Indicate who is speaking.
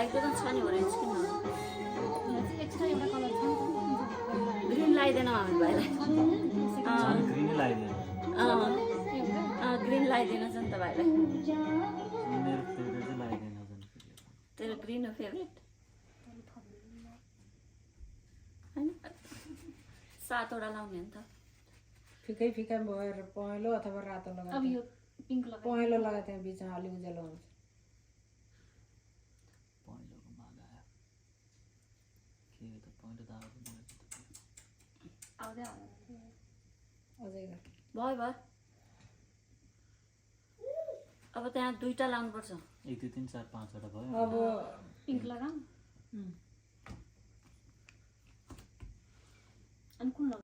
Speaker 1: ब्ल्याकको त छ नि ओरेन्ज किन
Speaker 2: एक्स्ट्रा एउटा कलर छ
Speaker 1: ग्रिन लगाइदिएन हामी भाइलाई
Speaker 3: ग्रिन लगाइदियो
Speaker 1: ग्रिन लगाइदिनु छ नि त भाइलाई
Speaker 3: मेरो फेभरेट चाहिँ लगाइदिनु
Speaker 1: तेरो ग्रिन हो फेभरेट होइन 7 वटा लाउने हो नि त
Speaker 4: फिकै फिका भएर पहेँलो अथवा रातो
Speaker 2: अब
Speaker 4: लगाए
Speaker 2: यो पिङ्क लगाएर
Speaker 4: पहेँलो लगाए त्यहाँ बिचमा अलि उज्यालो हुन्छ
Speaker 3: पहिलोको माग आयो के हो त पहिलो त
Speaker 2: आउँदै
Speaker 4: अझै गर
Speaker 1: भयो भयो अब त्यहाँ 2टा लाउनुपर्छ
Speaker 3: 1 2 3 4 5 वटा भयो
Speaker 4: अब
Speaker 2: पिङ्क लगाऊँ अनि कुन